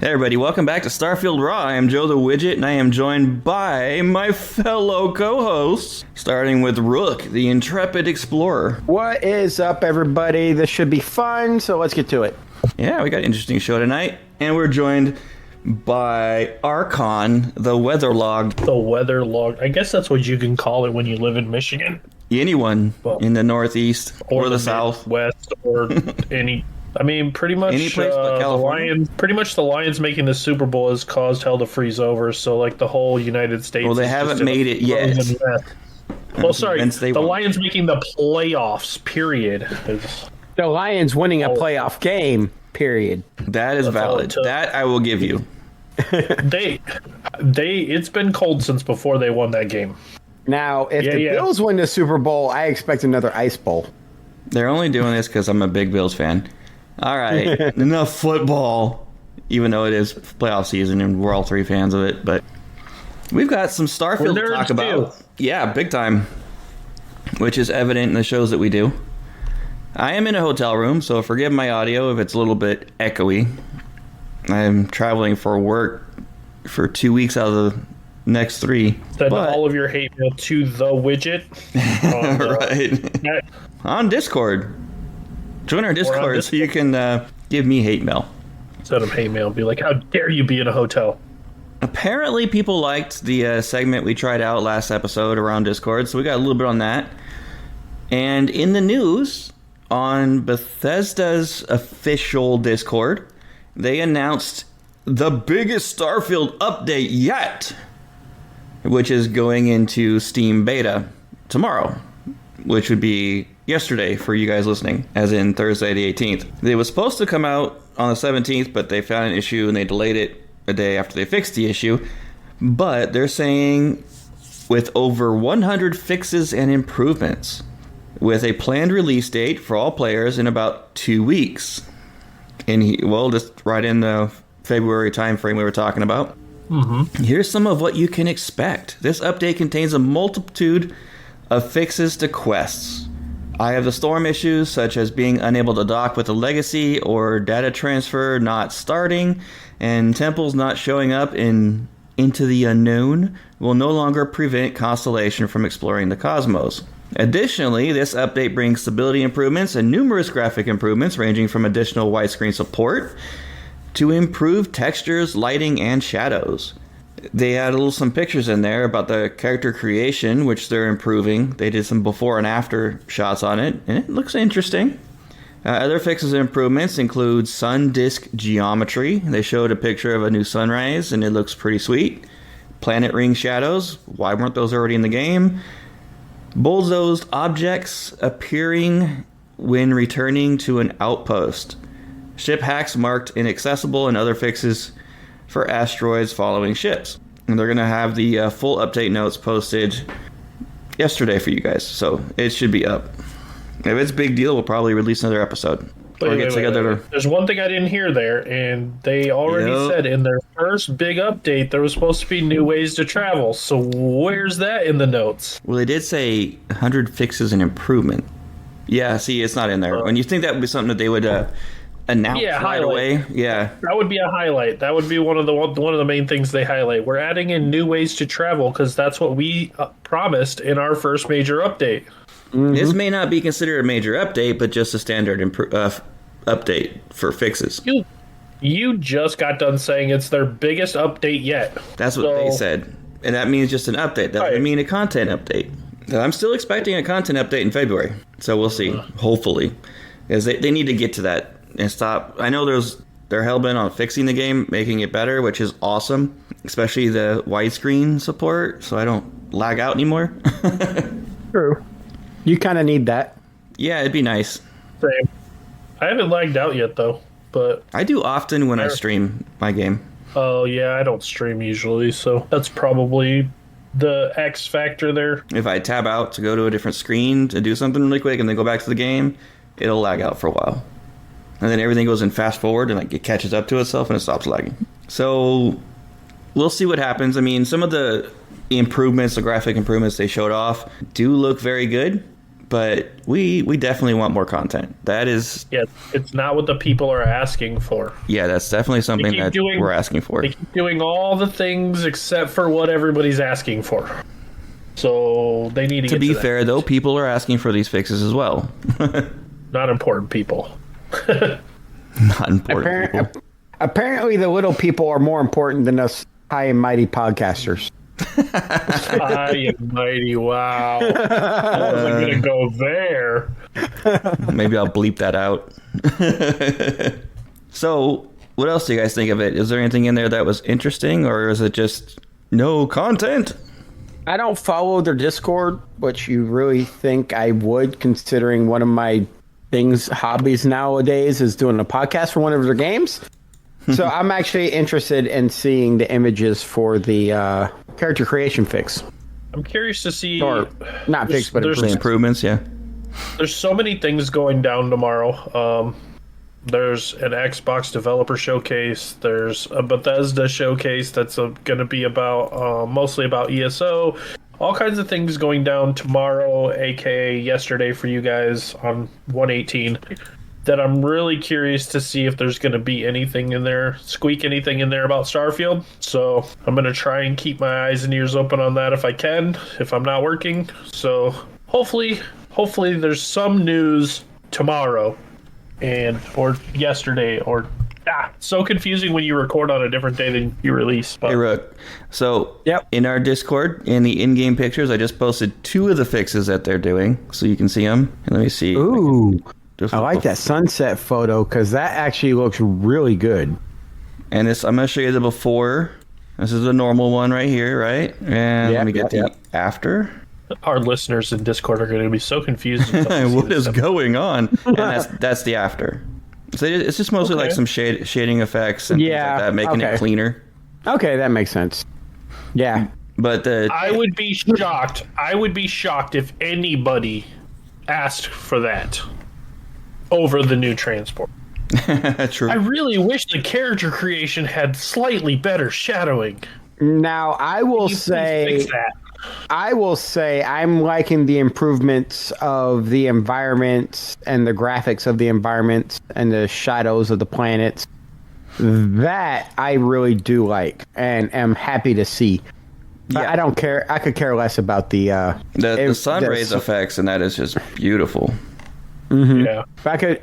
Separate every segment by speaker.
Speaker 1: Hey everybody, welcome back to Starfield Raw. I am Joe the Widget, and I am joined by my fellow co-hosts, starting with Rook, the intrepid explorer.
Speaker 2: What is up, everybody? This should be fun, so let's get to it.
Speaker 1: Yeah, we got an interesting show tonight, and we're joined by Archon, the weatherlogged.
Speaker 3: The weatherlogged. I guess that's what you can call it when you live in Michigan.
Speaker 1: Anyone in the Northeast or the South.
Speaker 3: West, or any... I mean, pretty much
Speaker 1: any place but California.
Speaker 3: The Lions making the Super Bowl has caused hell to freeze over. So, like, the whole United States.
Speaker 1: Well, they haven't made it yet.
Speaker 3: Well, sorry, the Lions making the playoffs. Period.
Speaker 2: The Lions winning a playoff game. Period.
Speaker 1: That is valid. That I will give you.
Speaker 3: It's been cold since before they won that game.
Speaker 2: Now, if the Bills win the Super Bowl, I expect another ice bowl.
Speaker 1: They're only doing this because I'm a big Bills fan. All right, enough football, even though it is playoff season and we're all three fans of it. But we've got some Starfield to talk about. Yeah, big time, which is evident in the shows that we do. I am in a hotel room, so forgive my audio if it's a little bit echoey. I'm traveling for work for 2 weeks out of the next 3.
Speaker 3: Send all of your hate mail to the widget.
Speaker 1: Right. On Discord. Join our Discord so you can give me hate mail.
Speaker 3: Send them hate mail. Be like, how dare you be in a hotel?
Speaker 1: Apparently people liked the segment we tried out last episode around Discord, so we got a little bit on that. And in the news, on Bethesda's official Discord, they announced the biggest Starfield update yet, which is going into Steam beta tomorrow, which would be yesterday for you guys listening, as in Thursday the 18th. It was supposed to come out on the 17th, but they found an issue and they delayed it a day after they fixed the issue. But they're saying with over 100 fixes and improvements, with a planned release date for all players in about 2 weeks. And just right in the February timeframe we were talking about. Mm-hmm. Here's some of what you can expect. This update contains a multitude of fixes to quests. Eye of the Storm issues, such as being unable to dock with a legacy or data transfer not starting, and temples not showing up in Into the Unknown, will no longer prevent Constellation from exploring the cosmos. Additionally, this update brings stability improvements and numerous graphic improvements, ranging from additional widescreen support to improved textures, lighting, and shadows. They had some pictures in there about the character creation, which they're improving. They did some before and after shots on it, and it looks interesting. Other fixes and improvements include sun disk geometry. They showed a picture of a new sunrise, and it looks pretty sweet. Planet ring shadows. Why weren't those already in the game? Bulldozed objects appearing when returning to an outpost. Ship hacks marked inaccessible, and other fixes for asteroids following ships. And they're going to have the full update notes posted yesterday for you guys, so it should be up. If it's a big deal, we'll probably release another episode.
Speaker 3: Wait. There's one thing I didn't hear there, and they already said in their first big update there was supposed to be new ways to travel. So where's that in the notes?
Speaker 1: Well, they did say 100 fixes and improvement. Yeah, see, it's not in there. And you think that would be something that they would announce right away? Yeah,
Speaker 3: that would be a highlight. That would be one of the main things they highlight. We're adding in new ways to travel because that's what we promised in our first major update.
Speaker 1: Mm-hmm. This may not be considered a major update, but just a standard update for fixes.
Speaker 3: You just got done saying it's their biggest update yet.
Speaker 1: That's what they said, and that means just an update. That doesn't mean a content update. I'm still expecting a content update in February, so we'll see. Hopefully, because they need to get to that and stop. I know they're hellbent on fixing the game, making it better, which is awesome, especially the widescreen support, so I don't lag out anymore.
Speaker 2: True. You kind of need that.
Speaker 1: Yeah, it'd be nice.
Speaker 3: Same. I haven't lagged out yet, though, but...
Speaker 1: I do often when I stream my game.
Speaker 3: Oh, yeah, I don't stream usually, so that's probably the X factor there.
Speaker 1: If I tab out to go to a different screen to do something really quick and then go back to the game, it'll lag out for a while. And then everything goes in fast forward and it catches up to itself and it stops lagging. So we'll see what happens. I mean, some of the improvements, the graphic improvements they showed off do look very good. but we definitely want more content. That is...
Speaker 3: Yeah, it's not what the people are asking for.
Speaker 1: Yeah, that's definitely something that we're asking for.
Speaker 3: They keep doing all the things except for what everybody's asking for. So they need to
Speaker 1: be fair, though, people are asking for these fixes as well.
Speaker 3: Not important people.
Speaker 1: Not important people.
Speaker 2: Apparently, the little people are more important than us high and mighty podcasters.
Speaker 3: High and mighty, wow. I wasn't going to go there.
Speaker 1: Maybe I'll bleep that out. So, what else do you guys think of it? Is there anything in there that was interesting, or is it just no content?
Speaker 2: I don't follow their Discord, which you really think I would, considering one of my hobbies nowadays is doing a podcast for one of their games. So I'm actually interested in seeing the images for the character creation fix.
Speaker 3: I'm curious to see...
Speaker 2: Or, not fix, but
Speaker 1: improvements, yeah.
Speaker 3: There's so many things going down tomorrow. There's an Xbox developer showcase. There's a Bethesda showcase that's going to be about mostly about ESO. All kinds of things going down tomorrow, aka yesterday for you guys on 118. That I'm really curious to see if there's going to be anything in there, anything in there about Starfield. So I'm going to try and keep my eyes and ears open on that if I can, if I'm not working. So hopefully there's some news tomorrow or yesterday or so confusing when you record on a different day than you release. But.
Speaker 1: Hey, Rook. So in our Discord, in the in-game pictures, I just posted 2 of the fixes that they're doing, so you can see them. And let me see.
Speaker 2: Ooh, I like that sunset photo because that actually looks really good.
Speaker 1: And this, I'm going to show you the before. This is the normal one right here, right? And let me get the after.
Speaker 3: Our listeners in Discord are going to be so confused.
Speaker 1: What is going on? And that's the after. So it's just mostly like some shading effects and things like that, making it cleaner.
Speaker 2: Okay, that makes sense. Yeah.
Speaker 1: But
Speaker 3: I would be shocked. I would be shocked if anybody asked for that over the new transport.
Speaker 1: True.
Speaker 3: I really wish the character creation had slightly better shadowing.
Speaker 2: Now, I will say I'm liking the improvements of the environments and the graphics of the environments and the shadows of the planets. That I really do like and am happy to see. Yeah. I don't care. I could care less about the
Speaker 1: sun rays effects, and that is just beautiful.
Speaker 2: Mm-hmm.
Speaker 3: Yeah,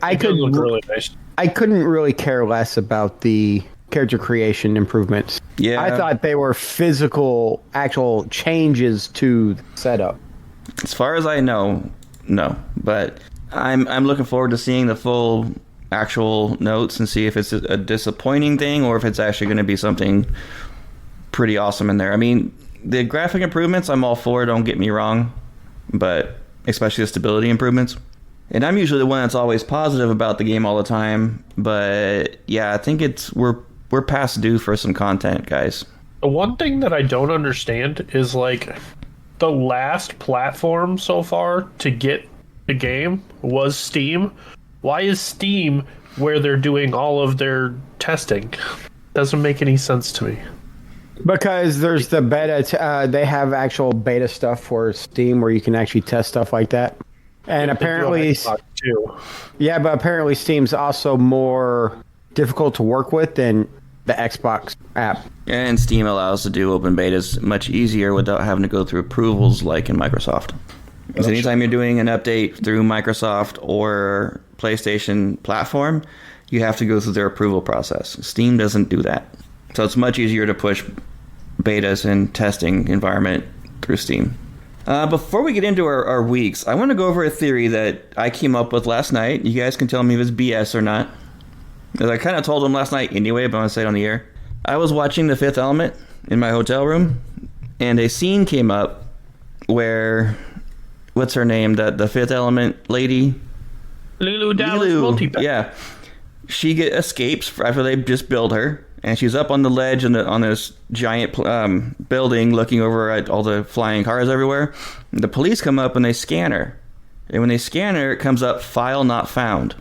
Speaker 2: I could
Speaker 3: look really nice.
Speaker 2: I couldn't really care less about the character creation improvements.
Speaker 1: Yeah,
Speaker 2: I thought they were physical, actual changes to the setup.
Speaker 1: As far as I know, no. But I'm looking forward to seeing the full actual notes and see if it's a disappointing thing or if it's actually going to be something pretty awesome in there. I mean, the graphic improvements, I'm all for. Don't get me wrong, but especially the stability improvements. And I'm usually the one that's always positive about the game all the time. But yeah, I think we're past due for some content, guys.
Speaker 3: The one thing that I don't understand is like the last platform so far to get the game was Steam. Why is Steam where they're doing all of their testing? Doesn't make any sense to me.
Speaker 2: Because there's the beta. They have actual beta stuff for Steam where you can actually test stuff like that. And apparently, yeah, but apparently Steam's also more difficult to work with than the Xbox app.
Speaker 1: And Steam allows to do open betas much easier without having to go through approvals like in Microsoft. Because anytime you're doing an update through Microsoft or PlayStation platform, you have to go through their approval process. Steam doesn't do that. So it's much easier to push betas and testing environment through Steam. Before we get into our weeks, I want to go over a theory that I came up with last night. You guys can tell me if it's BS or not. As I kind of told them last night anyway, but I'm going to say it on the air. I was watching The Fifth Element in my hotel room, and a scene came up where, what's her name? The Fifth Element lady?
Speaker 3: Lulu Dallas Multipack.
Speaker 1: Yeah. She escapes after they just build her. And she's up on the ledge on this giant building looking over at all the flying cars everywhere. And the police come up and they scan her. And when they scan her, it comes up, file not found.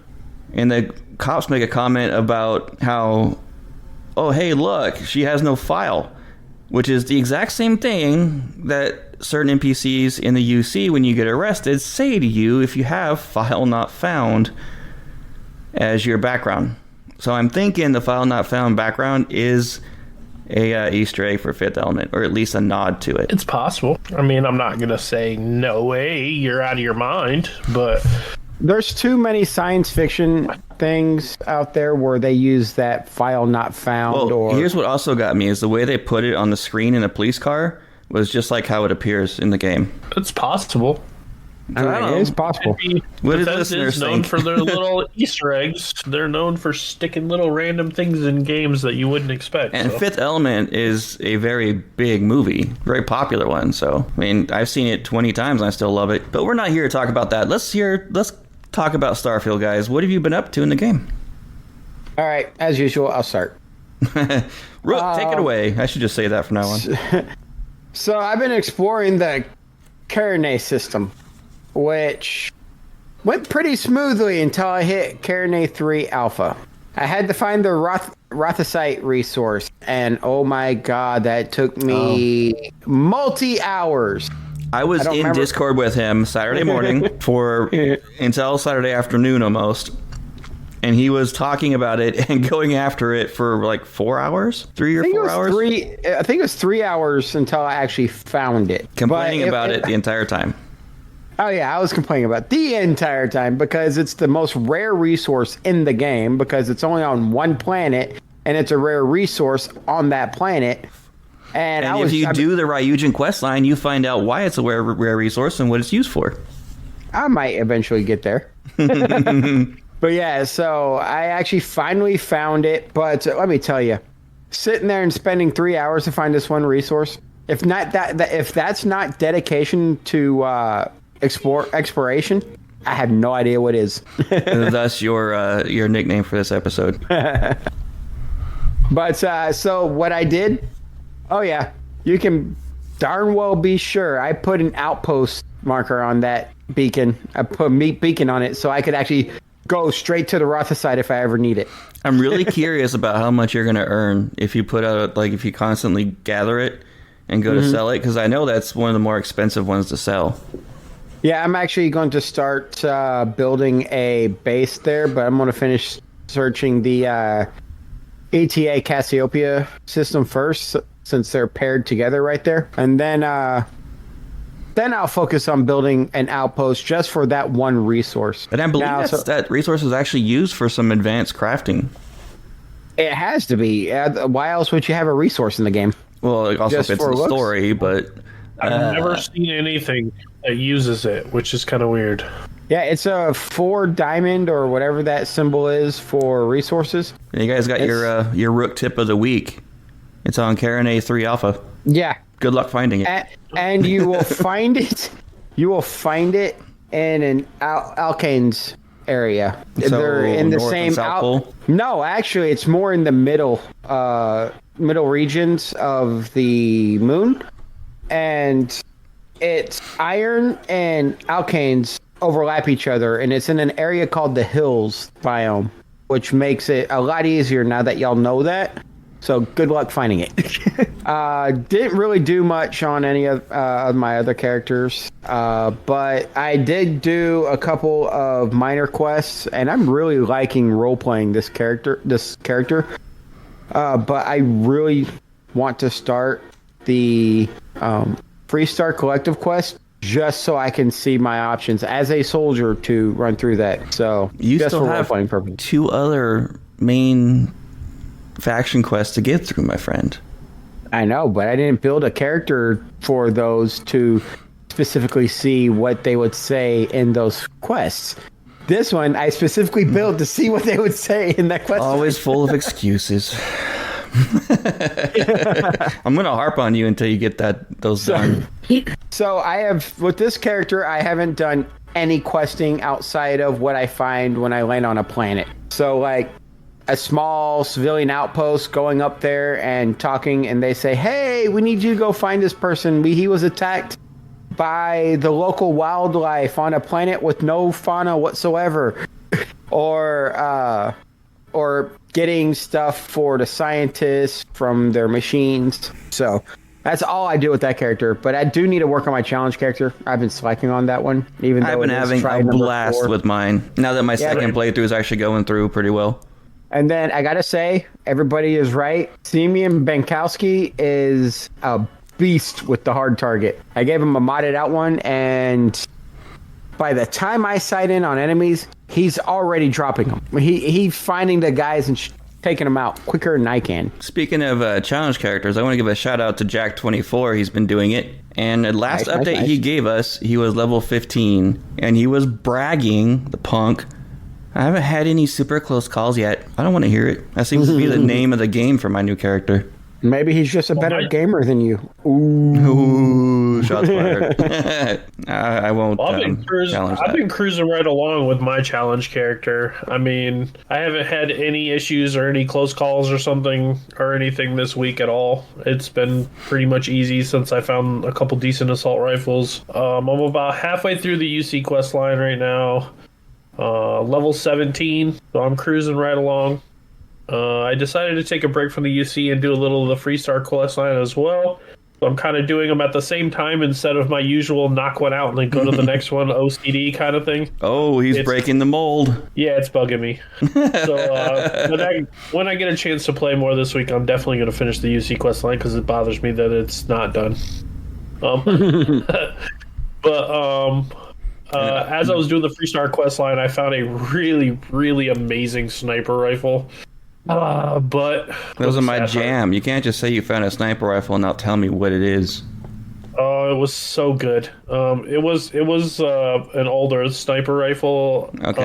Speaker 1: And the cops make a comment about how, oh, hey, look, she has no file. which is the exact same thing that certain NPCs in the UC, when you get arrested, say to you if you have file not found as your background. So I'm thinking the file not found background is a Easter egg for Fifth Element, or at least a nod to it.
Speaker 3: It's possible. I mean, I'm not going to say, no way, you're out of your mind, but...
Speaker 2: There's too many science fiction things out there where they use that file not found.
Speaker 1: Well, here's what also got me is the way they put it on the screen in a police car was just like how it appears in the game.
Speaker 3: It's possible.
Speaker 2: I mean, it is possible.
Speaker 1: What do
Speaker 3: Bethesda
Speaker 1: listeners
Speaker 3: is known
Speaker 1: think?
Speaker 3: for their little Easter eggs. They're known for sticking little random things in games that you wouldn't expect.
Speaker 1: And
Speaker 3: so.
Speaker 1: Fifth Element is a very big movie, very popular one. So, I mean, I've seen it 20 times and I still love it. But we're not here to talk about that. Let's talk about Starfield, guys. What have you been up to in the game?
Speaker 2: All right, as usual, I'll start.
Speaker 1: Rook, take it away. I should just say that from now on.
Speaker 2: So I've been exploring the Carene system, which went pretty smoothly until I hit Carene 3 Alpha. I had to find the Rothicite resource, and oh my god, that took me multi-hours.
Speaker 1: I was in
Speaker 2: remember.
Speaker 1: Discord with him Saturday morning until Saturday afternoon almost. And he was talking about it and going after it for like 4 hours, 3 or 4 hours.
Speaker 2: I think it was 3 hours until I actually found it.
Speaker 1: Complaining about it the entire time.
Speaker 2: Oh yeah, I was complaining about it the entire time because it's the most rare resource in the game because it's only on one planet and it's a rare resource on that planet. And
Speaker 1: if you do the Ryujin quest line, you find out why it's a rare resource and what it's used for.
Speaker 2: I might eventually get there. But yeah, so I actually finally found it. But let me tell you, sitting there and spending 3 hours to find this one resource, if that's not dedication to exploration, I have no idea what is.
Speaker 1: Thus your nickname for this episode.
Speaker 2: But so what I did, oh yeah, you can darn well be sure I put an outpost marker on that beacon. I put a beacon on it so I could actually go straight to the Rothicite if I ever need it.
Speaker 1: I'm really curious about how much you're going to earn if you put out, like, if you constantly gather it and go to sell it, because I know that's one of the more expensive ones to sell.
Speaker 2: Yeah, I'm actually going to start building a base there, but I'm going to finish searching the ETA Cassiopeia system first, since they're paired together right there. And then I'll focus on building an outpost just for that one resource.
Speaker 1: And I believe that resource is actually used for some advanced crafting.
Speaker 2: It has to be. Why else would you have a resource in the game?
Speaker 1: Well, it also
Speaker 2: Just
Speaker 1: fits
Speaker 2: for
Speaker 1: the
Speaker 2: looks?
Speaker 1: story, but...
Speaker 3: I've never seen anything that uses it, which is kind of weird.
Speaker 2: Yeah, it's a 4 diamond or whatever that symbol is for resources.
Speaker 1: You guys got your Rook tip of the week. It's on Carene 3 Alpha.
Speaker 2: Yeah.
Speaker 1: Good luck finding it.
Speaker 2: And you will find it. You will find it in an Alkane's area.
Speaker 1: So
Speaker 2: they're in the
Speaker 1: North and
Speaker 2: same
Speaker 1: South Pole?
Speaker 2: No, actually, it's more in the middle regions of the moon, and it's iron and Alkanes overlap each other, and it's in an area called the Hills biome, which makes it a lot easier now that y'all know that. So good luck finding it. Didn't really do much on any of my other characters, but I did do a couple of minor quests, and I'm really liking role-playing this character. But I really want to start the Freestar Collective quest just so I can see my options as a soldier to run through that. So
Speaker 1: You
Speaker 2: just
Speaker 1: still
Speaker 2: for
Speaker 1: have
Speaker 2: role-playing purposes.
Speaker 1: 2 other main faction quests to get through, my friend.
Speaker 2: I know, but I didn't build a character for those to specifically see what they would say in those quests. This one, I specifically built to see what they would say in that quest.
Speaker 1: Always full of excuses. I'm gonna harp on you until you get those done.
Speaker 2: So I have, with this character, I haven't done any questing outside of what I find when I land on a planet. So like a small civilian outpost, going up there and talking, and they say, hey, we need you to go find this person. He was attacked by the local wildlife on a planet with no fauna whatsoever. Or getting stuff for the scientists from their machines. So That's all I do with that character. But I do need to work on my challenge character. I've been slacking on that one, even though
Speaker 1: I've been having a blast
Speaker 2: 4.
Speaker 1: with mine. Now that my second playthrough is actually going through pretty well.
Speaker 2: And then I gotta say, everybody is right. Simeon Bankowski is a beast with the hard target. I gave him a modded out one, and by the time I sight in on enemies, he's already dropping them. He's finding the guys and taking them out quicker than I can.
Speaker 1: Speaking of challenge characters, I want to give a shout out to Jack24. He's been doing it. And the last update he gave us, he was level 15. And he was bragging, the punk, I haven't had any super close calls yet. I don't want to hear it. That seems to be the name of the game for my new character.
Speaker 2: Maybe he's just a better gamer than you.
Speaker 1: Ooh, shots fired. I won't challenge that.
Speaker 3: I've been cruising right along with my challenge character. I mean, I haven't had any issues or any close calls or something or anything this week at all. It's been pretty much easy since I found a couple decent assault rifles. I'm about halfway through the UC quest line right now. Level 17, so I'm cruising right along. I decided to take a break from the UC and do a little of the Freestar quest line as well. So I'm kind of doing them at the same time instead of my usual knock one out and then go to the next one OCD kind of thing.
Speaker 1: Oh, he's breaking the mold.
Speaker 3: Yeah, it's bugging me. So when I get a chance to play more this week, I'm definitely going to finish the UC quest line because it bothers me that it's not done. As I was doing the Freestar quest line, I found a really, really amazing sniper rifle. But
Speaker 1: those are my jam. You can't just say you found a sniper rifle and not tell me what it is.
Speaker 3: Oh, it was so good. It was an older sniper rifle.
Speaker 1: Okay.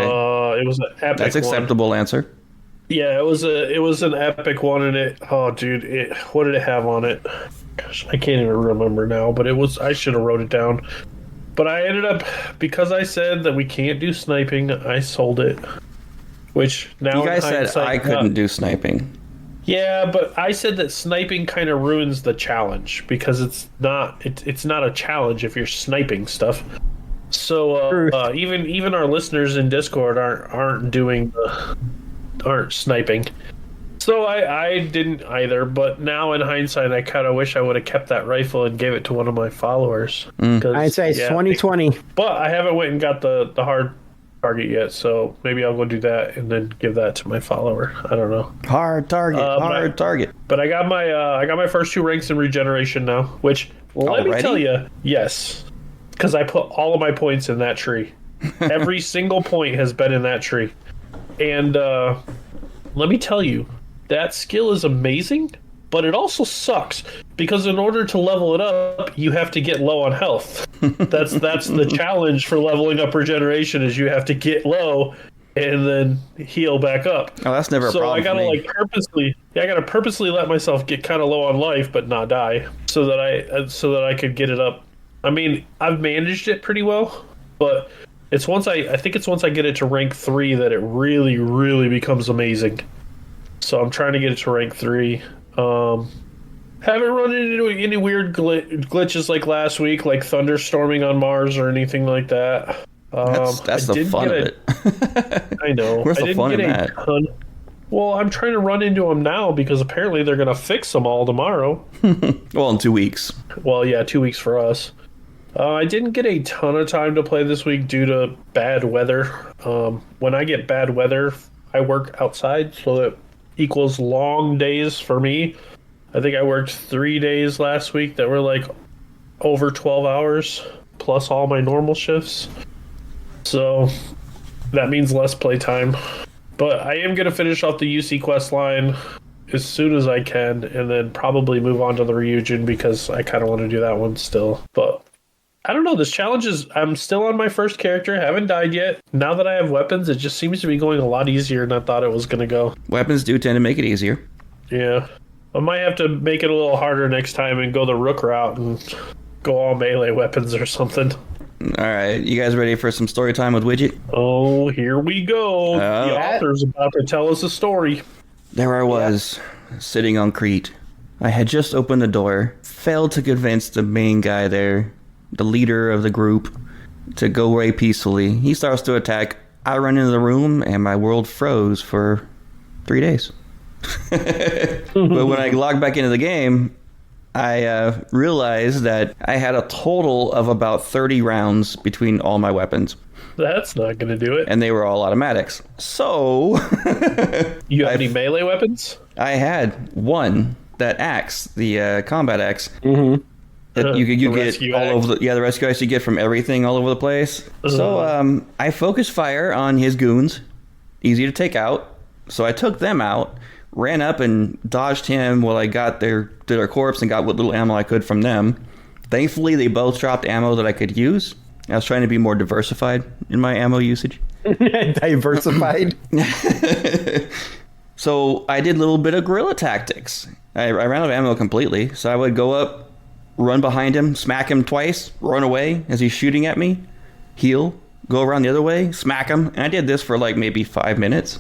Speaker 3: It was an epic.
Speaker 1: That's acceptable answer.
Speaker 3: Yeah, it was an epic one, and what did it have on it? Gosh, I can't even remember now. But I should have wrote it down. But I ended up, because I said that we can't do sniping, I sold it. Which now
Speaker 1: you guys said I couldn't do sniping.
Speaker 3: Yeah, but I said that sniping kind of ruins the challenge because it's not a challenge if you're sniping stuff. So even our listeners in Discord aren't sniping. So I didn't either, but now in hindsight, I kind of wish I would have kept that rifle and gave it to one of my followers.
Speaker 2: I'd say 2020.
Speaker 3: But I haven't went and got the hard target yet, so maybe I'll go do that and then give that to my follower. I don't know.
Speaker 1: Hard target.
Speaker 3: But I got my first 2 ranks in regeneration now, which let me tell you, yes, because I put all of my points in that tree. Every single point has been in that tree, and let me tell you, that skill is amazing, but it also sucks because in order to level it up, you have to get low on health. That's the challenge for leveling up regeneration is you have to get low and then heal back up.
Speaker 1: Oh, that's never a problem.
Speaker 3: So I gotta purposely let myself get kind of low on life but not die so that I could get it up. I mean, I've managed it pretty well, but it's once I get it to rank 3 that it really, really becomes amazing. So I'm trying to get it to rank 3. Haven't run into any weird glitches like last week, like thunderstorming on Mars or anything like that.
Speaker 1: That's the fun of it.
Speaker 3: I know.
Speaker 1: Where's the fun in that?
Speaker 3: Well, I'm trying to run into them now because apparently they're going to fix them all tomorrow.
Speaker 1: Well, in 2 weeks.
Speaker 3: Well, yeah, 2 weeks for us. I didn't get a ton of time to play this week due to bad weather. When I get bad weather, I work outside, so that equals long days for me. I think I worked 3 days last week that were like over 12 hours plus all my normal shifts. So that means less playtime. But I am going to finish off the UC quest line as soon as I can and then probably move on to the Ryujin because I kind of want to do that one still. But I don't know. This challenge is, I'm still on my first character. Haven't died yet. Now that I have weapons, it just seems to be going a lot easier than I thought it was going to go.
Speaker 1: Weapons do tend to make it easier.
Speaker 3: Yeah. I might have to make it a little harder next time and go the Rook route and go all melee weapons or something.
Speaker 1: All right. You guys ready for some story time with Widget?
Speaker 3: Oh, here we go. The author's about to tell us a story.
Speaker 1: There I was, sitting on Crete. I had just opened the door, failed to convince the main guy there, the leader of the group, to go away peacefully. He starts to attack. I run into the room, and my world froze for 3 days. But when I logged back into the game, I realized that I had a total of about 30 rounds between all my weapons.
Speaker 3: That's not going to do it.
Speaker 1: And they were all automatics. So...
Speaker 3: You have any melee weapons?
Speaker 1: I had one, that axe, the combat axe.
Speaker 2: Mm-hmm.
Speaker 1: That you get all over the rescue axe you get from everything all over the place. So I focused fire on his goons, easy to take out. So I took them out, ran up and dodged him while I got to their corpse and got what little ammo I could from them. Thankfully, they both dropped ammo that I could use. I was trying to be more diversified in my ammo usage.
Speaker 2: Diversified?
Speaker 1: So I did a little bit of guerrilla tactics. I ran out of ammo completely, so I would go up, run behind him, smack him twice, run away as he's shooting at me, heal, go around the other way, smack him. And I did this for like maybe 5 minutes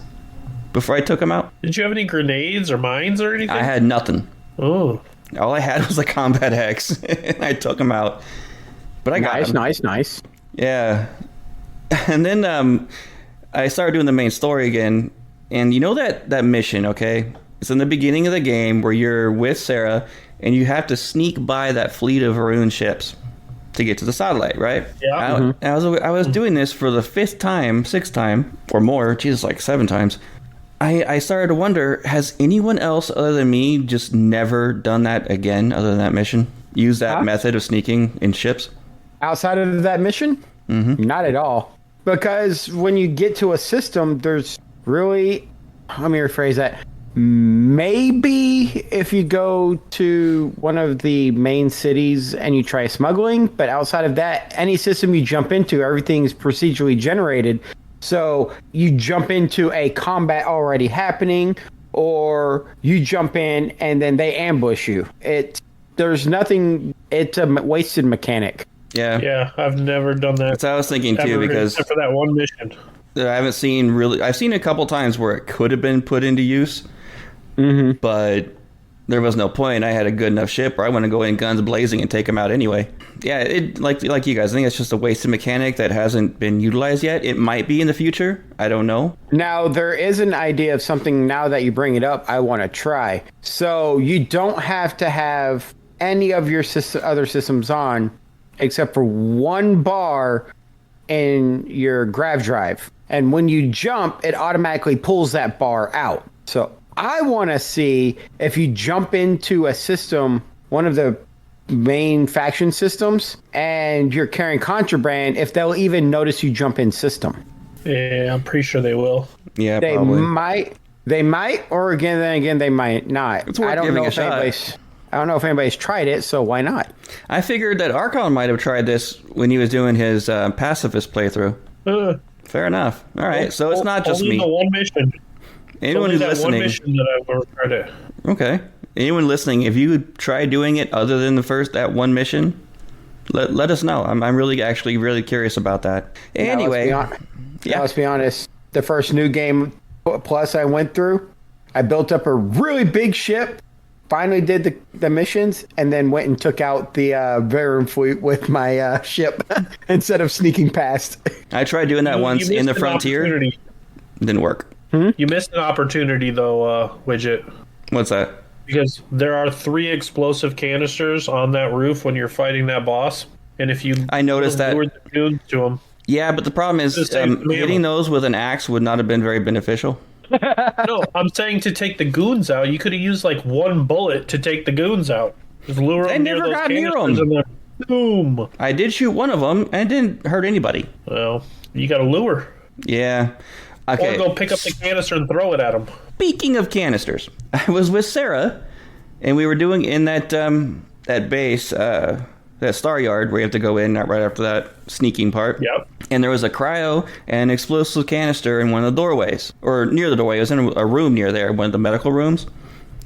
Speaker 1: before I took him out.
Speaker 3: Did you have any grenades or mines or anything?
Speaker 1: I had nothing.
Speaker 3: Oh.
Speaker 1: All I had was a combat axe, and I took him out. But I got him.
Speaker 2: Nice.
Speaker 1: Yeah. And then I started doing the main story again. And you know that mission, okay? It's in the beginning of the game where you're with Sarah and you have to sneak by that fleet of Varun ships to get to the satellite, right?
Speaker 3: Yeah.
Speaker 1: I was doing this for the 6th time, or more, Jesus, like 7 times. I started to wonder, has anyone else other than me just never done that again, other than that mission? Use that method of sneaking in ships?
Speaker 2: Outside of that mission? Mm-hmm. Not at all. Because when you get to a system, there's really, let me rephrase that. Maybe if you go to one of the main cities and you try smuggling, but outside of that, any system you jump into, everything's procedurally generated. So you jump into a combat already happening, or you jump in and then they ambush you. There's nothing. It's a wasted mechanic.
Speaker 1: Yeah.
Speaker 3: Yeah, I've never done that.
Speaker 1: That's what I was thinking too, because
Speaker 3: except for that one mission.
Speaker 1: I haven't seen really. I've seen a couple times where it could have been put into use, but there was no point. I had a good enough ship where I want to go in guns blazing and take them out anyway. Yeah, it like you guys. I think it's just a wasted mechanic that hasn't been utilized yet. It might be in the future. I don't know.
Speaker 2: Now there is an idea of something. Now that you bring it up, I want to try. So you don't have to have any of your other systems on, except for one bar in your grav drive. And when you jump, it automatically pulls that bar out. So I want to see if you jump into a system, one of the main faction systems, and you're carrying contraband, if they'll even notice you jump in system.
Speaker 3: Yeah, I'm pretty sure they will.
Speaker 1: Yeah,
Speaker 2: they
Speaker 1: probably.
Speaker 2: They might, or again, they might not.
Speaker 1: It's worth giving a shot.
Speaker 2: I don't know if anybody's tried it, so why not?
Speaker 1: I figured that Archon might have tried this when he was doing his pacifist playthrough. Fair enough. All right, so it's not just me.
Speaker 3: The one mission.
Speaker 1: Anyone who's listening,
Speaker 3: one mission that I've ever tried it.
Speaker 1: Okay. Anyone listening, if you try doing it other than that one mission, let us know. I'm really curious about that. Anyway,
Speaker 2: let's be honest. The first New Game Plus I went through, I built up a really big ship. Finally did the missions, and then went and took out the Varun fleet with my ship instead of sneaking past.
Speaker 1: I tried doing that once in the Frontier. It didn't work.
Speaker 3: You missed an opportunity, though, Widget.
Speaker 1: What's that?
Speaker 3: Because there are 3 explosive canisters on that roof when you're fighting that boss. And if you
Speaker 1: I noticed that.
Speaker 3: lured the goons to them.
Speaker 1: Yeah, but the problem is hitting those with an axe would not have been very beneficial.
Speaker 3: No, I'm saying to take the goons out. You could have used like one bullet to take the goons out. Just lure them near those canisters and then boom.
Speaker 1: I did shoot one of them and it didn't hurt anybody.
Speaker 3: Well, you got to lure.
Speaker 1: Yeah. Okay.
Speaker 3: Or go pick up the canister and throw it at them.
Speaker 1: Speaking of canisters, I was with Sarah, and we were doing in that base, that star yard where you have to go in right after that sneaking part.
Speaker 3: Yep.
Speaker 1: And there was a cryo and explosive canister in one of the doorways, or near the doorway. It was in a room near there, one of the medical rooms.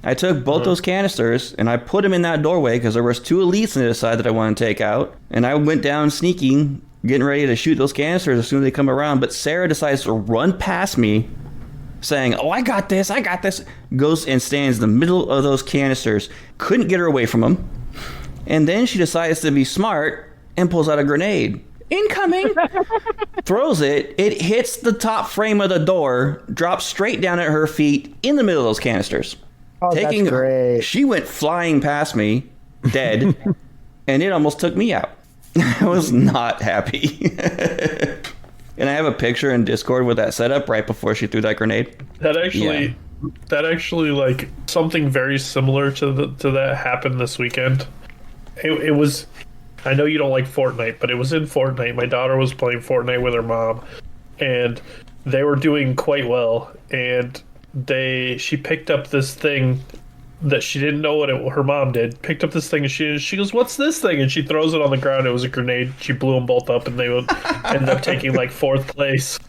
Speaker 1: I took both those canisters and I put them in that doorway because there was 2 elites on the other side that I wanted to take out. And I went down sneaking, getting ready to shoot those canisters as soon as they come around. But Sarah decides to run past me, saying, "Oh, I got this. Goes and stands in the middle of those canisters. Couldn't get her away from them. And then she decides to be smart and pulls out a grenade. Incoming! Throws it. It hits the top frame of the door, drops straight down at her feet in the middle of those canisters.
Speaker 2: Oh, that's great.
Speaker 1: She went flying past me, dead, and it almost took me out. I was not happy. And I have a picture in Discord with that setup right before she threw that grenade.
Speaker 3: That actually, like, something very similar to that happened this weekend. It was, I know you don't like Fortnite, but it was in Fortnite. My daughter was playing Fortnite with her mom, and they were doing quite well. And she picked up this thing that she didn't know her mom did. Picked up this thing, and she goes, "What's this thing?" And she throws it on the ground. It was a grenade. She blew them both up, and they would end up taking like 4th place.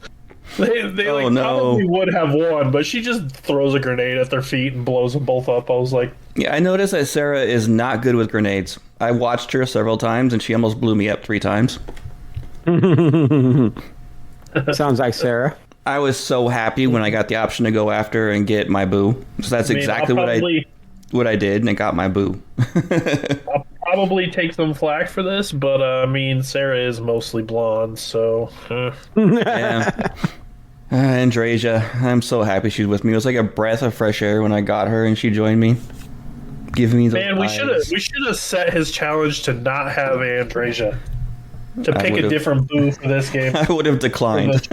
Speaker 3: They probably would have won, but she just throws a grenade at their feet and blows them both up. I was like,
Speaker 1: yeah, I noticed that Sarah is not good with grenades. I watched her several times, and she almost blew me up 3 times.
Speaker 2: Sounds like Sarah.
Speaker 1: I was so happy when I got the option to go after and get my boo. So that's exactly what I did, and I got my boo.
Speaker 3: I'll probably take some flack for this, but I mean, Sarah is mostly blonde, so.
Speaker 1: Yeah. Andreja, I'm so happy she's with me. It was like a breath of fresh air when I got her and she joined me. Give me those
Speaker 3: Man, we should have set his challenge to not have Andreja. To pick a different boo for this game.
Speaker 1: I would have declined.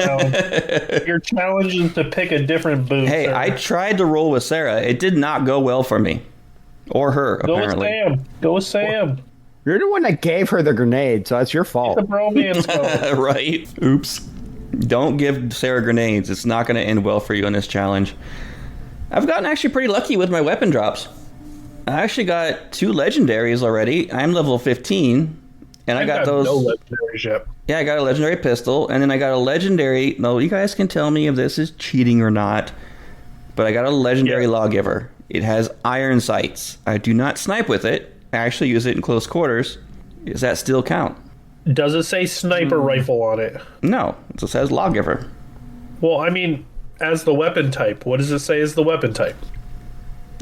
Speaker 3: Your challenge is to pick a different boo.
Speaker 1: Hey, Sarah. I tried to roll with Sarah. It did not go well for me. Or her, apparently.
Speaker 3: Go with Sam.
Speaker 2: You're the one that gave her the grenade, so that's your fault.
Speaker 3: It's a bromance going.
Speaker 1: Right. Oops. Don't give Sarah grenades. It's not going to end well for you in this challenge. I've gotten actually pretty lucky with my weapon drops. I actually got 2 legendaries already. I'm level 15. And I got those.
Speaker 3: No legendaries yet.
Speaker 1: Yeah, I got a legendary pistol, and then I got a legendary. No, you guys can tell me if this is cheating or not. But I got a legendary lawgiver. It has iron sights. I do not snipe with it. I actually use it in close quarters. Does that still count?
Speaker 3: Does it say sniper rifle on it?
Speaker 1: No, it just says lawgiver.
Speaker 3: Well, I mean, as the weapon type, what does it say as the weapon type?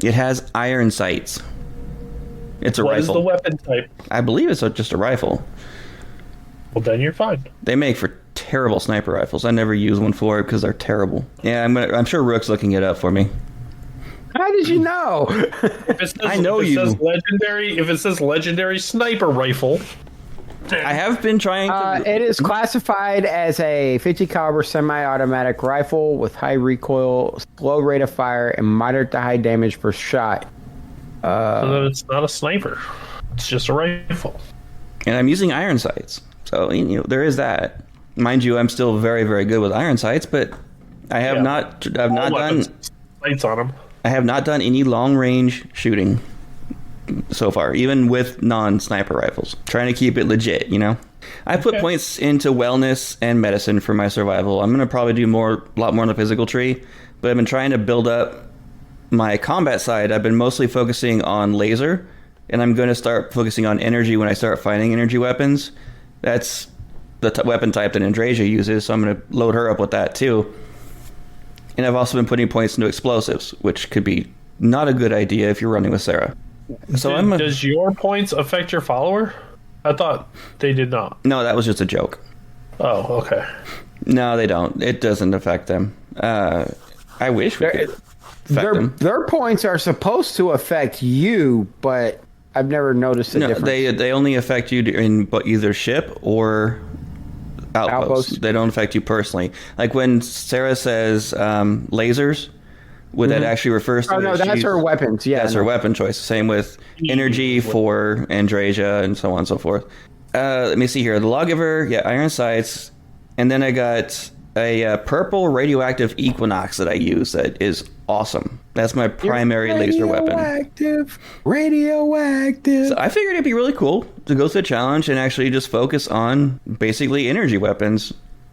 Speaker 1: It has iron sights. It's a rifle.
Speaker 3: What is the weapon type?
Speaker 1: I believe it's just a rifle.
Speaker 3: Well, then you're fine.
Speaker 1: They make for terrible sniper rifles. I never use one for it because they're terrible. Yeah, I'm sure Rook's looking it up for me.
Speaker 2: How did you know?
Speaker 1: I know you.
Speaker 3: If it says legendary sniper rifle,
Speaker 1: I have been trying to.
Speaker 2: It is classified as a 50 caliber semi-automatic rifle with high recoil, slow rate of fire, and moderate to high damage per shot.
Speaker 3: So then it's not a sniper. It's just a rifle.
Speaker 1: And I'm using iron sights. So, there is that. Mind you, I'm still very, very good with iron sights, but I have not done
Speaker 3: sights on them.
Speaker 1: I have not done any long range shooting so far, even with non-sniper rifles. Trying to keep it legit, I put points into wellness and medicine for my survival. I'm going to probably do a lot more on the physical tree, but I've been trying to build up my combat side. I've been mostly focusing on laser, and I'm going to start focusing on energy when I start fighting energy weapons. That's the weapon type that Andreja uses, so I'm going to load her up with that too. And I've also been putting points into explosives, which could be not a good idea if you're running with Sarah. So
Speaker 3: does your points affect your follower? I thought they did not.
Speaker 1: No, that was just a joke.
Speaker 3: Oh, okay.
Speaker 1: No, they don't. It doesn't affect them. I wish we could.
Speaker 2: Their points are supposed to affect you, but I've never noticed a difference.
Speaker 1: They only affect you in either ship or outposts. They don't affect you personally. Like when Sarah says lasers, what that actually refers to?
Speaker 2: Oh no, that's her weapons. Yeah,
Speaker 1: that's her weapon choice. Same with energy for Andreja and so on and so forth. Let me see here. The lawgiver, iron sights, and then I got a purple radioactive Equinox that I use that is awesome. That's my primary laser weapon. Radioactive. So I figured it'd be really cool to go through the challenge and actually just focus on basically energy weapons.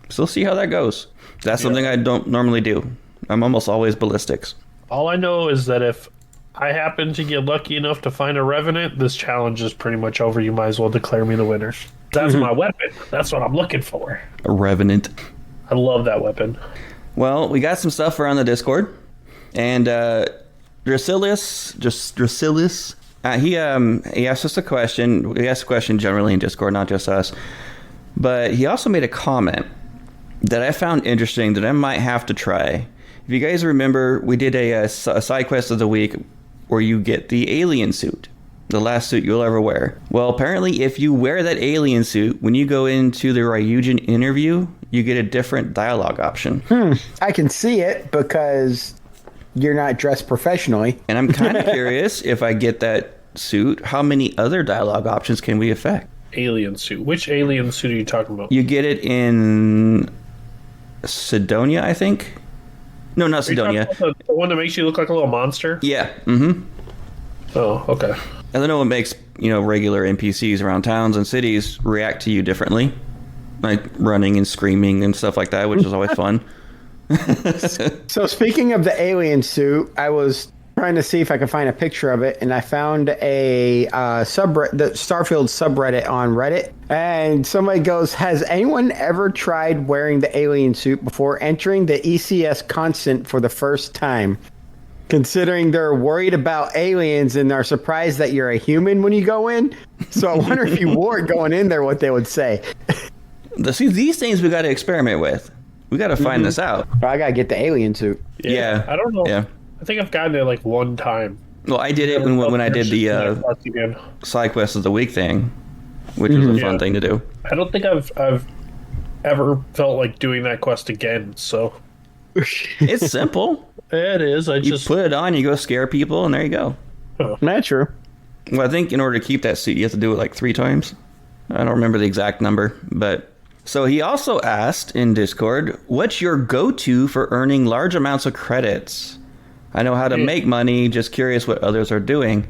Speaker 1: So we'll see how that goes. That's something I don't normally do. I'm almost always ballistics.
Speaker 3: All I know is that if I happen to get lucky enough to find a Revenant, this challenge is pretty much over. You might as well declare me the winner. That's my weapon. That's what I'm looking for.
Speaker 1: A Revenant.
Speaker 3: I love that weapon.
Speaker 1: Well, we got some stuff around the Discord. And Dracilius, he asked us a question. He asked a question generally in Discord, not just us. But he also made a comment that I found interesting that I might have to try. If you guys remember, we did a side quest of the week where you get the alien suit. The last suit you'll ever wear. Well, apparently, if you wear that alien suit, when you go into the Ryujin interview, you get a different dialogue option.
Speaker 2: I can see it because you're not dressed professionally.
Speaker 1: And I'm kind of curious, if I get that suit, how many other dialogue options can we affect?
Speaker 3: Alien suit. Which alien suit are you talking about?
Speaker 1: You get it in Sidonia, I think. No, not Sidonia.
Speaker 3: The one that makes you look like a little monster?
Speaker 1: Yeah. Mm-hmm.
Speaker 3: Oh, okay.
Speaker 1: I don't know what makes, regular NPCs around towns and cities react to you differently. Like running and screaming and stuff like that, which is always fun.
Speaker 2: So speaking of the alien suit, I was trying to see if I could find a picture of it, and I found the Starfield subreddit on Reddit, and somebody goes, has anyone ever tried wearing the alien suit before entering the ECS constant for the first time? Considering they're worried about aliens and are surprised that you're a human when you go in. So I wonder if you wore it going in there, what they would say.
Speaker 1: See, these things we got to experiment with. We got to find this out.
Speaker 2: I got to get the alien suit.
Speaker 1: Yeah.
Speaker 3: I don't know.
Speaker 1: Yeah.
Speaker 3: I think I've gotten it like one time.
Speaker 1: Well, I did it when I did the side quest of the week thing, which was a fun thing to do.
Speaker 3: I don't think I've ever felt like doing that quest again. So
Speaker 1: It's simple.
Speaker 3: it is. I
Speaker 1: You
Speaker 3: just
Speaker 1: put it on, you go scare people, and there you go.
Speaker 2: Not true.
Speaker 1: Well, I think in order to keep that suit, you have to do it like 3 times. I don't remember the exact number, but... So he also asked in Discord, what's your go-to for earning large amounts of credits? I know how to make money, just curious what others are doing.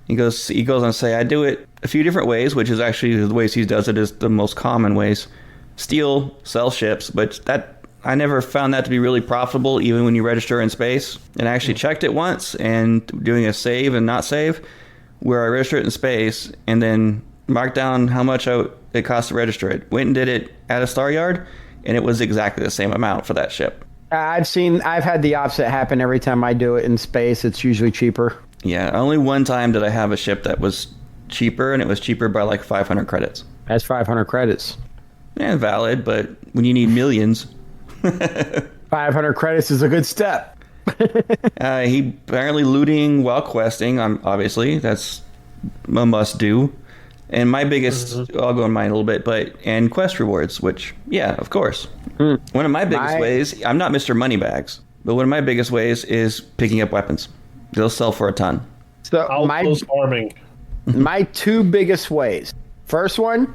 Speaker 1: He goes on to say, I do it a few different ways, which is actually the ways he does it is the most common ways. Steal, sell ships, but I never found that to be really profitable, even when you register in space. And I actually checked it once, and doing a save and not save, where I registered it in space, and then marked down how much it cost to register it. Went and did it at a star yard, and it was exactly the same amount for that ship.
Speaker 2: I've had the opposite happen every time I do it in space. It's usually cheaper.
Speaker 1: Yeah, only one time did I have a ship that was cheaper, and it was cheaper by like 500 credits.
Speaker 2: That's 500 credits.
Speaker 1: Yeah, valid, but when you need millions...
Speaker 2: 500 credits is a good step.
Speaker 1: He apparently looting while questing. Obviously, that's a must do. And my biggest, I'll go in mine a little bit, and quest rewards, which, yeah, of course. One of my biggest ways, I'm not Mr. Moneybags, but one of my biggest ways is picking up weapons. They'll sell for a ton.
Speaker 2: So
Speaker 3: farming.
Speaker 2: My 2 biggest ways. First one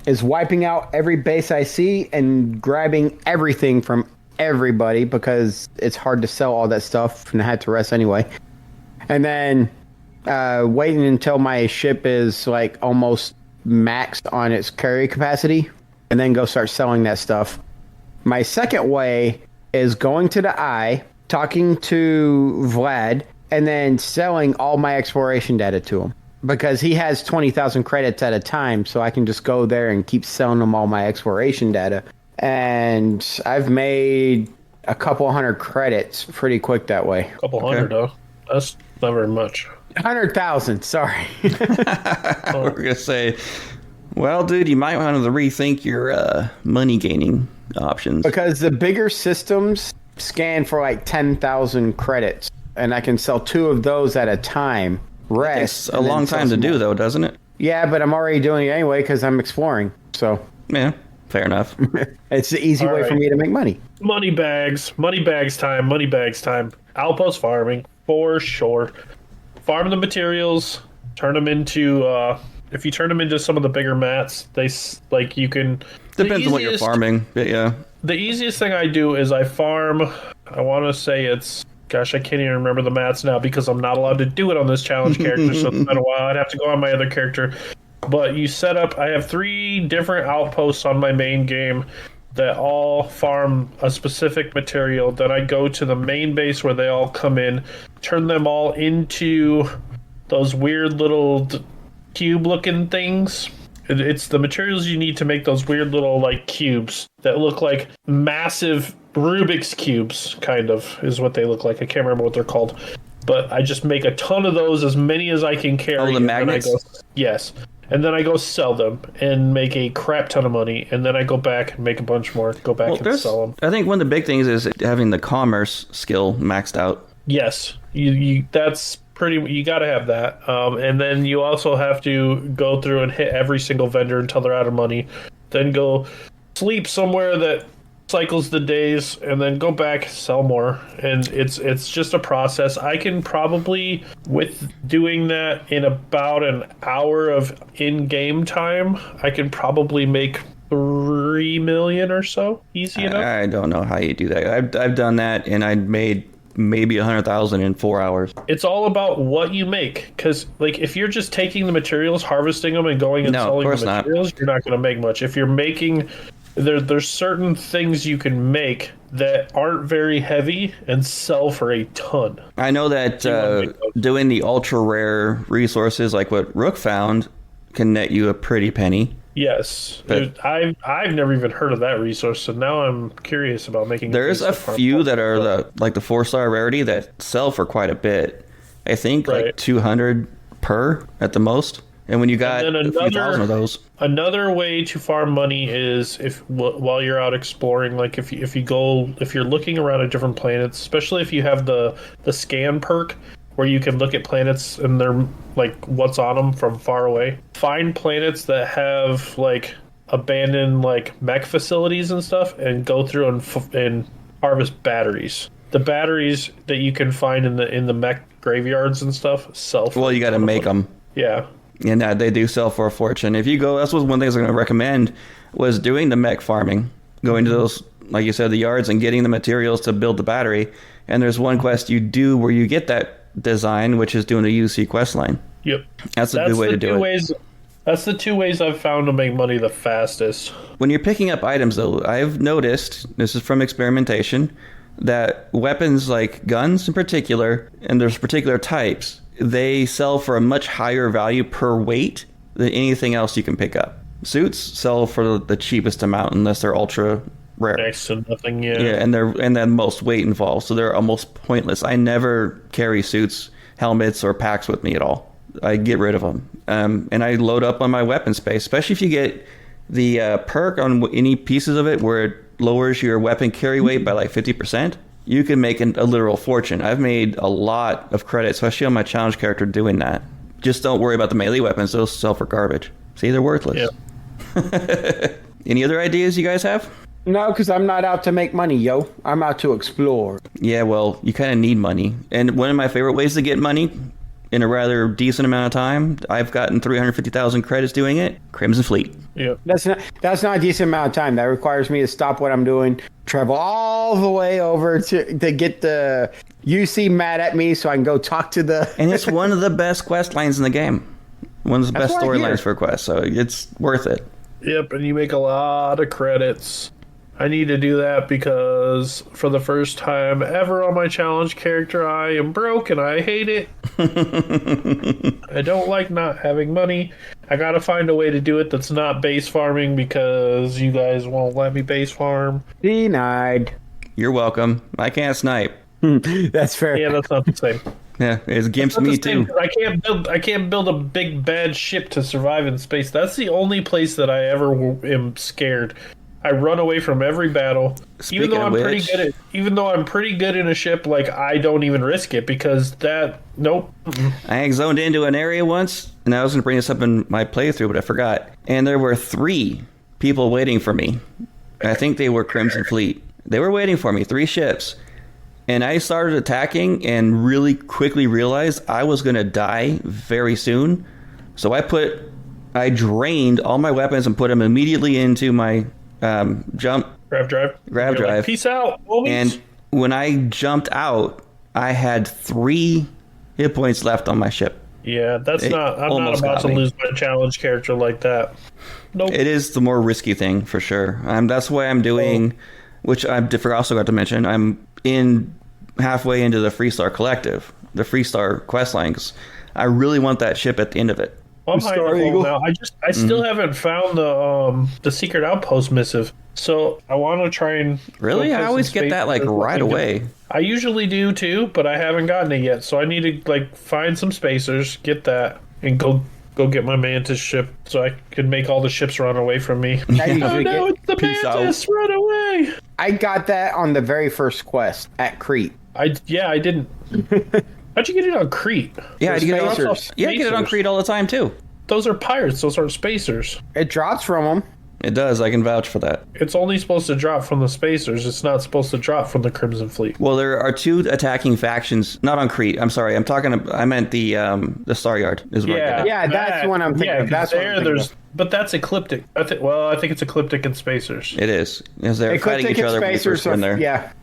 Speaker 2: is wiping out every base I see and grabbing everything from everybody because it's hard to sell all that stuff and I had to rest anyway. And then waiting until my ship is like almost maxed on its carry capacity and then go start selling that stuff. My second way is going to the Eye, talking to Vlad, and then selling all my exploration data to him. Because he has 20,000 credits at a time, so I can just go there and keep selling him all my exploration data. And I've made a couple hundred credits pretty quick that way.
Speaker 3: A couple hundred, huh? That's not very much.
Speaker 2: 100,000, sorry.
Speaker 1: We're going to say, well, dude, you might want to rethink your money gaining options.
Speaker 2: Because the bigger systems scan for like 10,000 credits, and I can sell 2 of those at a time.
Speaker 1: It takes a long time to do, though, doesn't it?
Speaker 2: Yeah, but I'm already doing it anyway because I'm exploring. So
Speaker 1: yeah, fair enough.
Speaker 2: It's the easy way for me to make money.
Speaker 3: Money bags time. Outpost farming for sure. Farm the materials, turn them into. If you turn them into some of the bigger mats, you can.
Speaker 1: Depends on what you're farming, but yeah.
Speaker 3: The easiest thing I do is I farm. I want to say it's. Gosh, I can't even remember the mats now because I'm not allowed to do it on this challenge character, so it's been a while. I'd have to go on my other character. But you set up... I have 3 different outposts on my main game that all farm a specific material. Then I go to the main base where they all come in, turn them all into those weird little cube-looking things. It's the materials you need to make those weird little, cubes that look like massive... Rubik's Cubes, kind of, is what they look like. I can't remember what they're called. But I just make a ton of those, as many as I can carry.
Speaker 1: Oh, the magnets?
Speaker 3: Yes. And then I go sell them and make a crap ton of money. And then I go back and make a bunch more, go back and sell them.
Speaker 1: I think one of the big things is having the commerce skill maxed out.
Speaker 3: Yes. You that's You got to have that, and then you also have to go through and hit every single vendor until they're out of money. Then go sleep somewhere that cycles the days, and then go back, sell more, and it's just a process. I can probably, with doing that in about an hour of in-game time, I can probably make 3 million or so, easy enough.
Speaker 1: I don't know how you do that. I've done that, and I made maybe 100,000 in 4 hours.
Speaker 3: It's all about what you make, because like if you're just taking the materials, harvesting them, and going and selling the materials, you're not going to make much. If you're making, there's certain things you can make that aren't very heavy and sell for a ton.
Speaker 1: I know that doing the ultra rare resources like what Rook found can net you a pretty penny.
Speaker 3: Yes, I've never even heard of that resource, so now I'm curious about making.
Speaker 1: There's a few that are the 4-star rarity that sell for quite a bit. I think like 200 per at the most. And when you got a few thousand of those,
Speaker 3: another way to farm money is while you're out exploring, like if you're looking around at different planets, especially if you have the scan perk, where you can look at planets and they're like what's on them from far away. Find planets that have like abandoned like mech facilities and stuff, and go through and harvest batteries. The batteries that you can find in the mech graveyards and stuff sell for.
Speaker 1: Well, you got to make them.
Speaker 3: Yeah.
Speaker 1: And they do sell for a fortune. If you go, that's one thing I was going to recommend, was doing the mech farming, going to those, like you said, the yards and getting the materials to build the battery. And there's one quest you do where you get that design, which is doing a UC quest line.
Speaker 3: Yep.
Speaker 1: That's a good way to do it.
Speaker 3: That's the two ways I've found to make money the fastest.
Speaker 1: When you're picking up items, though, I've noticed, this is from experimentation, that weapons like guns in particular, and there's particular types, they sell for a much higher value per weight than anything else you can pick up. Suits sell for the cheapest amount unless they're ultra rare.
Speaker 3: Next to nothing, yeah.
Speaker 1: Yeah, and then most weight involved, so they're almost pointless. I never carry suits, helmets, or packs with me at all. I get rid of them, and I load up on my weapon space. Especially if you get the perk on any pieces of it where it lowers your weapon carry weight by like 50%. You can make a literal fortune. I've made a lot of credit, especially on my challenge character, doing that. Just don't worry about the melee weapons; those sell for garbage. See, they're worthless. Yeah. Any other ideas you guys have?
Speaker 2: No, because I'm not out to make money, yo. I'm out to explore.
Speaker 1: Yeah, well, you kind of need money. And one of my favorite ways to get money in a rather decent amount of time, I've gotten 350,000 credits doing it, Crimson Fleet.
Speaker 3: Yeah.
Speaker 2: That's not a decent amount of time. That requires me to stop what I'm doing, travel all the way over to get the UC mad at me so I can go talk to the...
Speaker 1: And it's one of the best quest lines in the game. One of the best storylines for a quest, so it's worth it.
Speaker 3: Yep, and you make a lot of credits. I need to do that because for the first time ever on my challenge character, I am broke and I hate it. I don't like not having money. I gotta find a way to do it that's not base farming because you guys won't let me base farm.
Speaker 2: Denied.
Speaker 1: You're welcome. I can't snipe.
Speaker 2: That's fair.
Speaker 3: Yeah, that's not the same.
Speaker 1: Yeah, it gimps me too.
Speaker 3: I can't build a big bad ship to survive in space. That's the only place that I ever am scared. I run away from every battle. Even though I'm pretty good in a ship, like I don't even risk it because nope.
Speaker 1: I zoned into an area once, and I was going to bring this up in my playthrough, but I forgot. And there were 3 people waiting for me. I think they were Crimson Fleet. They were waiting for me, 3 ships. And I started attacking and really quickly realized I was going to die very soon. So I drained all my weapons and put them immediately into my jump.
Speaker 3: Grab drive.
Speaker 1: Like,
Speaker 3: peace out, homies.
Speaker 1: And when I jumped out, I had 3 hit points left on my ship.
Speaker 3: Yeah, I'm not about to lose my challenge character like that. Nope.
Speaker 1: It is the more risky thing for sure. That's why I'm doing, which I also got to mention, I'm halfway into the Freestar Collective, the Freestar quest lines. I really want that ship at the end of it.
Speaker 3: I'm high level now. I still haven't found the secret outpost missive, so I want to try and.
Speaker 1: Really, I always get that like right away.
Speaker 3: I usually do too, but I haven't gotten it yet. So I need to find some spacers, get that, and go get my Mantis ship so I can make all the ships run away from me. Oh no, it's the Mantis! Run away!
Speaker 2: I got that on the very first quest at Crete.
Speaker 3: I didn't. How'd you get it on Crete?
Speaker 1: Yeah, you get,
Speaker 2: spacers.
Speaker 1: yeah, you get it on Crete all the time too.
Speaker 3: Those are pirates. Those aren't spacers.
Speaker 2: It drops from them.
Speaker 1: It does. I can vouch for that.
Speaker 3: It's only supposed to drop from the spacers. It's not supposed to drop from the Crimson Fleet.
Speaker 1: Well, there are two attacking factions, not on Crete. I'm sorry. I meant the Star Yard is where I get it.
Speaker 2: Yeah, that's what I'm thinking of. That's what I'm thinking of.
Speaker 3: But that's Ecliptic. I think it's Ecliptic and Spacers.
Speaker 1: It is. Because they're fighting each other when you first went there.
Speaker 2: Yeah.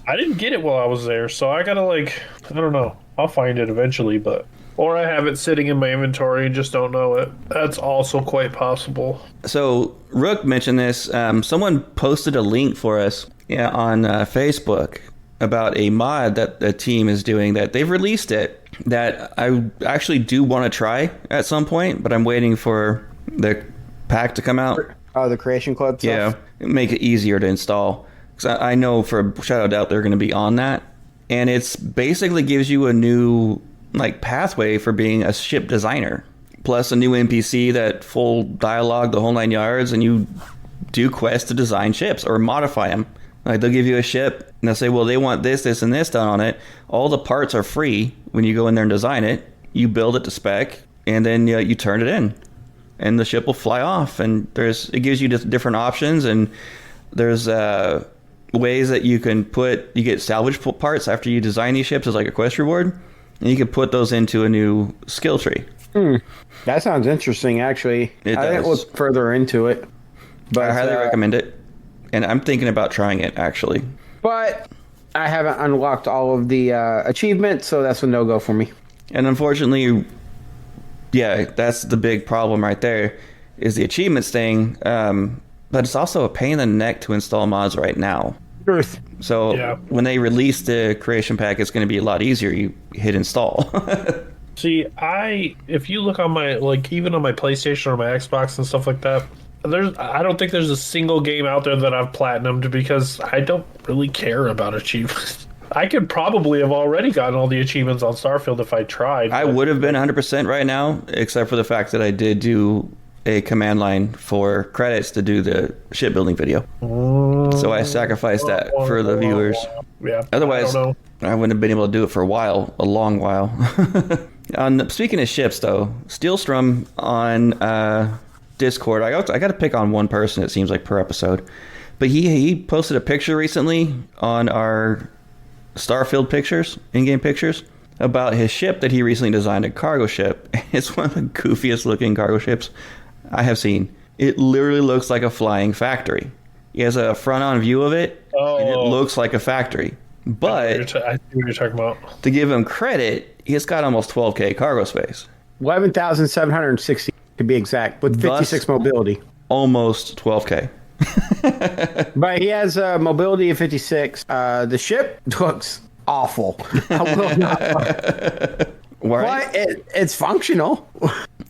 Speaker 3: I didn't get it while I was there, so I gotta I don't know. I'll find it eventually, but or I have it sitting in my inventory and just don't know it. That's also quite possible.
Speaker 1: So Rook mentioned this. Someone posted a link for us on Facebook about a mod that the team is doing that they've released it that I actually do want to try at some point, but I'm waiting for the pack to come out.
Speaker 2: Oh, the Creation Club stuff?
Speaker 1: Yeah, make it easier to install. Because I know for Shadow Doubt they're going to be on that. And it's basically gives you a new pathway for being a ship designer. Plus a new NPC that full dialogue, the whole 9 yards, and you do quests to design ships or modify them. Like they'll give you a ship and they'll say, well, they want this, this, and this done on it. All the parts are free when you go in there and design it. You build it to spec, and then you turn it in, and the ship will fly off. And it gives you different options, and there's ways that you get salvage parts after you design these ships as like a quest reward, and you can put those into a new skill tree.
Speaker 2: That sounds interesting, actually.
Speaker 1: It
Speaker 2: I didn't
Speaker 1: does.
Speaker 2: look further into it. But
Speaker 1: I highly recommend it, and I'm thinking about trying it actually.
Speaker 2: But I haven't unlocked all of the achievements, so that's a no-go for me.
Speaker 1: And unfortunately, yeah, that's the big problem right there, is the achievements thing. But it's also a pain in the neck to install mods right now.
Speaker 2: Truth.
Speaker 1: So when they release the creation pack, it's going to be a lot easier. You hit install.
Speaker 3: See, if you look on my even on my PlayStation or my Xbox and stuff like that, I don't think there's a single game out there that I've platinumed because I don't really care about achievements. I could probably have already gotten all the achievements on Starfield if I tried.
Speaker 1: I would have been 100% right now, except for the fact that I did do a command line for credits to do the shipbuilding video. So I sacrificed that for the viewers.
Speaker 3: Yeah.
Speaker 1: Otherwise, I wouldn't have been able to do it for a long while. Speaking of ships, though, Steelstrom on Discord, I got to pick on one person, it seems like, per episode. But he posted a picture recently on our Starfield pictures, in-game pictures, about his ship that he recently designed, a cargo ship. It's one of the goofiest looking cargo ships I have seen. It literally looks like a flying factory. He has a front-on view of it, and it looks like a factory. But
Speaker 3: I see what you're talking about.
Speaker 1: To give him credit, he's got almost 12k cargo space.
Speaker 2: 11,760 to be exact, with 56 mobility.
Speaker 1: Almost 12k.
Speaker 2: But he has mobility of 56. The ship looks awful. I will not.
Speaker 1: Right?
Speaker 2: But it's functional.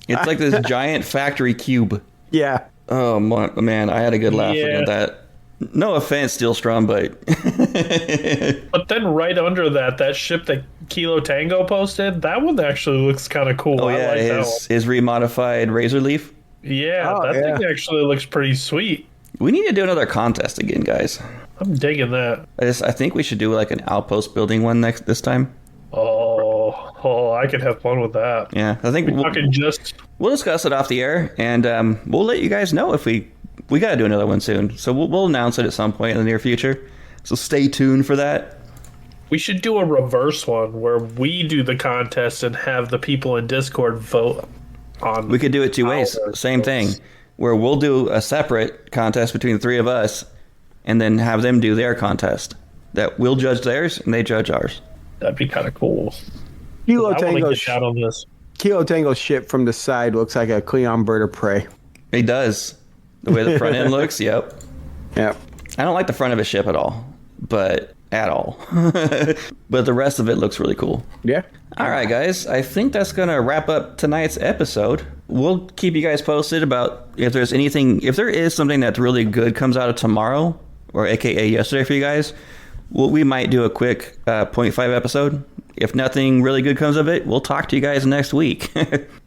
Speaker 1: It's like this giant factory cube.
Speaker 2: Yeah.
Speaker 1: Oh man, I had a good laugh looking at that. No offense, Steelstrom, but
Speaker 3: but then right under that ship that Kilo Tango posted, that one actually looks kind of cool.
Speaker 1: Oh yeah,
Speaker 3: I like that one.
Speaker 1: his remodified Razor Leaf.
Speaker 3: Yeah, that thing actually looks pretty sweet.
Speaker 1: We need to do another contest again, guys.
Speaker 3: I'm digging that.
Speaker 1: I think we should do like an outpost building one this time.
Speaker 3: Oh, I could have fun with that.
Speaker 1: Yeah, I think we'll discuss it off the air, and we'll let you guys know if we got to do another one soon. So we'll announce it at some point in the near future. So stay tuned for that.
Speaker 3: We should do a reverse one where we do the contest and have the people in Discord vote on.
Speaker 1: We could do it two ways. Same thing, where we'll do a separate contest between the three of us, and then have them do their contest. That we'll judge theirs and they judge ours.
Speaker 3: That'd be kind of cool.
Speaker 2: Kilo
Speaker 3: Tango's
Speaker 2: ship from the side looks like a Cleon bird of prey.
Speaker 1: It does. The way the front end looks, yep.
Speaker 2: Yep.
Speaker 1: I don't like the front of a ship at all. But the rest of it looks really cool.
Speaker 2: Yeah.
Speaker 1: All right, guys. I think that's going to wrap up tonight's episode. We'll keep you guys posted about if there is something that's really good comes out of tomorrow, or AKA yesterday for you guys. We might do a quick 0.5 episode. If nothing really good comes of it, we'll talk to you guys next week.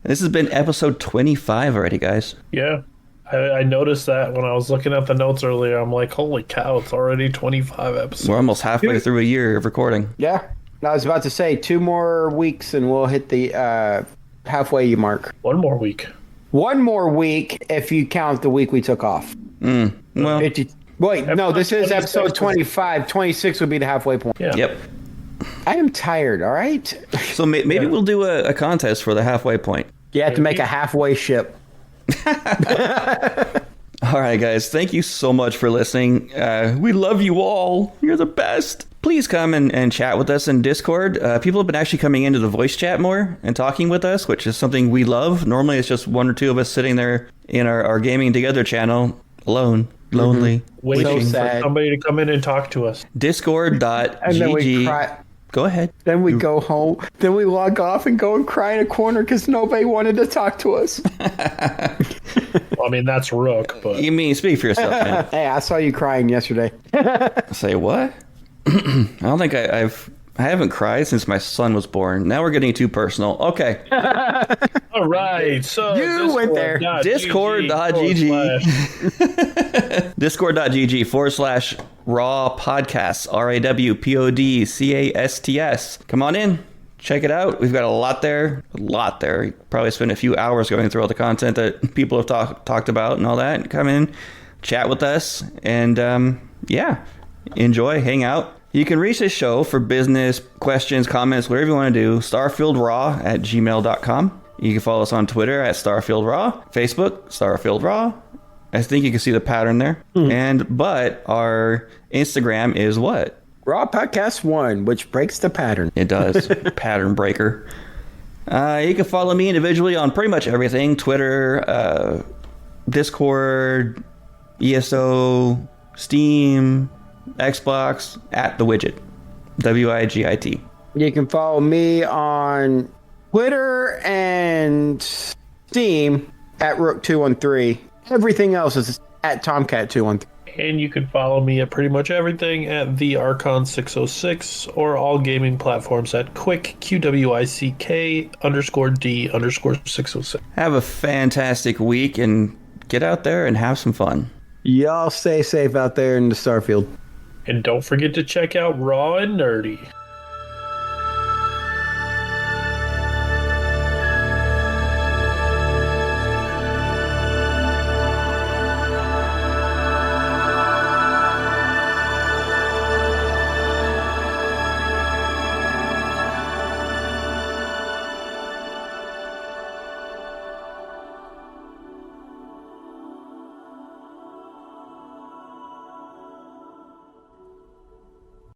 Speaker 1: This has been episode 25 already, guys.
Speaker 3: Yeah. I noticed that when I was looking at the notes earlier. I'm like, holy cow, it's already 25 episodes.
Speaker 1: We're almost halfway through a year of recording.
Speaker 2: Yeah. I was about to say 2 more weeks and we'll hit the halfway mark.
Speaker 3: 1 more week.
Speaker 2: 1 more week if you count the week we took off.
Speaker 1: Well,
Speaker 2: Wait, no, this is
Speaker 3: 26.
Speaker 2: episode 25. 26 would be the halfway point.
Speaker 3: Yeah.
Speaker 1: yep.
Speaker 2: I am tired, all right?
Speaker 1: So maybe we'll do a contest for the halfway point.
Speaker 2: You have to make a halfway ship.
Speaker 1: All right, guys. Thank you so much for listening. We love you all. You're the best. Please come and chat with us in Discord. People have been actually coming into the voice chat more and talking with us, which is something we love. Normally, it's just 1 or 2 of us sitting there in our Gaming Together channel, alone, lonely,
Speaker 3: Waiting
Speaker 2: So
Speaker 3: for
Speaker 2: sad.
Speaker 3: somebody to come in and talk to us.
Speaker 1: Discord.gg.
Speaker 2: And then we cry.
Speaker 1: Go ahead.
Speaker 2: Then we go home. Then we log off and go and cry in a corner because nobody wanted to talk to us.
Speaker 3: I mean, that's Rook, but
Speaker 1: You mean, speak for yourself, man.
Speaker 2: Hey, I saw you crying yesterday.
Speaker 1: Say what? I don't think I haven't cried since my son was born. Now we're getting too personal. Okay.
Speaker 3: all right. So
Speaker 2: You went there.
Speaker 1: Discord.gg. Discord.gg/raw podcasts. R.A.W. PODCASTS. Come on in. Check it out. We've got a lot there. You probably spend a few hours going through all the content that people have talked about and all that. Come in, chat with us, and enjoy, hang out. You can reach this show for business, questions, comments, whatever you want to do. StarfieldRaw@gmail.com. You can follow us on Twitter at StarfieldRaw, Facebook, StarfieldRaw. I think you can see the pattern there. But our Instagram is what?
Speaker 2: Raw Podcast 1, which breaks the pattern.
Speaker 1: It does. Pattern breaker. You can follow me individually on pretty much everything. Twitter, Discord, ESO, Steam, Xbox, at the widget. WIGIT.
Speaker 2: You can follow me on Twitter and Steam at Rook213. Everything else is at Tomcat213.
Speaker 3: And you can follow me at pretty much everything at the Archon606 or all gaming platforms at quick QWICK_D_606.
Speaker 1: Have a fantastic week and get out there and have some fun.
Speaker 2: Y'all stay safe out there in the Starfield.
Speaker 3: And don't forget to check out Raw and Nerdy.